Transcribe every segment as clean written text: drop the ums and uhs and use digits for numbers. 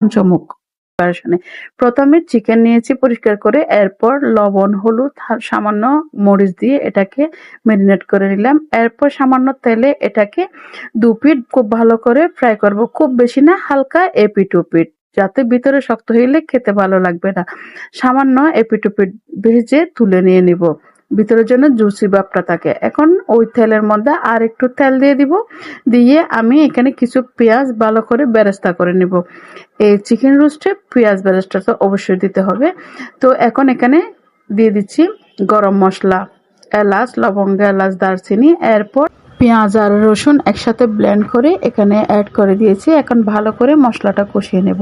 পঞ্চমুখ প্রিপারেশনে প্রথমে চিকেন নিয়েছি পরিষ্কার করে, এরপর লবণ হলুদ সামান্য মরিচ দিয়ে এটাকে ম্যারিনেট করে নিলাম। এরপর সামান্য তেলে এটাকে দু পিঠ খুব ভালো করে ফ্রাই করব, খুব বেশি না, হালকা এপিট ওপিট, যাতে ভিতরে শক্ত হইলে খেতে ভালো লাগবে না। সামান্য এপিট ওপিট ভেজে তুলে নিয়ে নিব, ভিতরের জন্য জুসি ভাবটা থাকে। এখন ওই তেলের মধ্যে আর একটু তেল দিয়ে দিব, দিয়ে আমি এখানে কিছু পেঁয়াজ ভালো করে বেরেস্তা করে নিব। এই চিকেন রোস্টে পেঁয়াজ বেরেস্তা তো অবশ্যই দিতে হবে। তো এখন এখানে দিয়ে দিচ্ছি গরম মশলা, এলাচ, লবঙ্গ, এলাচ, দারচিনি, এরপর পেঁয়াজ আর রসুন একসাথে ব্লেন্ড করে এখানে অ্যাড করে দিয়েছি। এখন ভালো করে মশলাটা কষিয়ে নেব।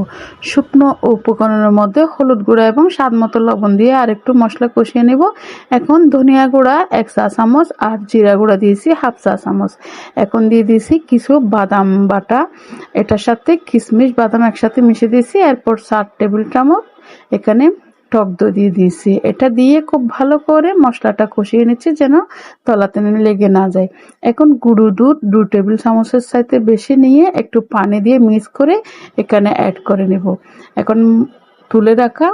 শুকনো উপকরণের মধ্যে হলুদ গুঁড়া এবং স্বাদ মতো লবণ দিয়ে আর একটু মশলা কষিয়ে নেব। এখন ধনিয়া গুঁড়া 1 চা চামচ আর জিরা গুঁড়া দিয়েছি 1/2 চা চামচ। এখন দিয়ে দিয়েছি কিছু বাদাম বাটা, এটার সাথে কিশমিশ বাদাম একসাথে মিশিয়ে দিয়েছি। এরপর 4 টেবিল চামচ এখানে টক দই দিয়ে দিয়েছি। এটা দিয়ে খুব ভালো করে মশলাটা কষিয়ে নিচ্ছি যেন তলাতে লেগে না যায়। এখন গুঁড়ো দুধ 2 টেবিল চামচের চাইতে বেশি নিয়ে একটু পানি দিয়ে মিক্স করে এখানে অ্যাড করে নেব। এখন তুলে রাখা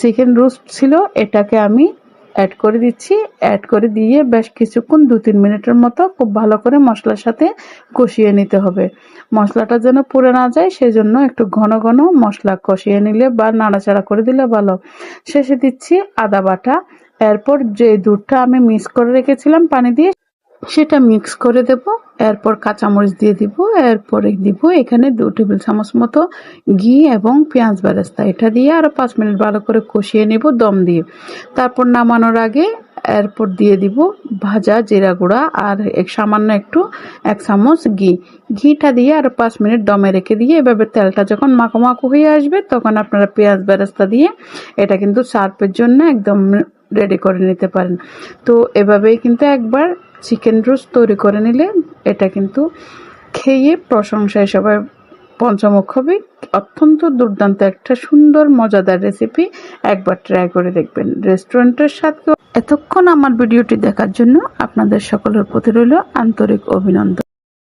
চিকেন রোস্ট ছিল এটাকে আমি অ্যাড করে দিচ্ছি। অ্যাড করে দিয়ে বেশ কিছুক্ষণ 2-3 মিনিটের মতো খুব ভালো করে মশলার সাথে কষিয়ে নিতে হবে। মশলাটা যেন পুড়ে না যায় সেজন্য একটু ঘন ঘন মশলা কষিয়ে নিলে বা নাড়াচাড়া করে দিলে ভালো। শেষে দিচ্ছি আদা বাটা। এরপর যে দুধটা আমি মিক্স করে রেখেছিলাম পানি দিয়ে সেটা মিক্স করে দেব। এরপর কাঁচামরিচ দিয়ে দিব। এরপরে দিব এখানে 2 টেবিল চামচ মতো ঘি এবং পেঁয়াজ বেরেস্তা। এটা দিয়ে আরো 5 মিনিট ভালো করে কষিয়ে নেব দম দিয়ে। তারপর নামানোর আগে এরপর দিয়ে দিব ভাজা জিরা গুঁড়া আর সামান্য একটু 1 চামচ ঘি। ঘিটা দিয়ে আরো 5 মিনিট দমে রেখে দিয়ে এভাবে তেলটা যখন মাখো মাখো হয়ে আসবে তখন আপনারা পেঁয়াজ বেরেস্তা দিয়ে এটা কিন্তু সার্ভের জন্য একদম রেডি করে নিতে পারেন। তো এভাবেই কিন্তু একবার চিকেন রোস্ট তৈরি করে নিলে এটা কিন্তু খেয়ে প্রশংসায় সবাই পঞ্চমুখ হবে। অত্যন্ত দুর্দান্ত একটা সুন্দর মজাদার রেসিপি, একবার ট্রাই করে দেখবেন। রেস্টুরেন্টের সাথে এতক্ষণ আমার ভিডিওটি দেখার জন্য আপনাদের সকলের প্রতি রইল আন্তরিক অভিনন্দন।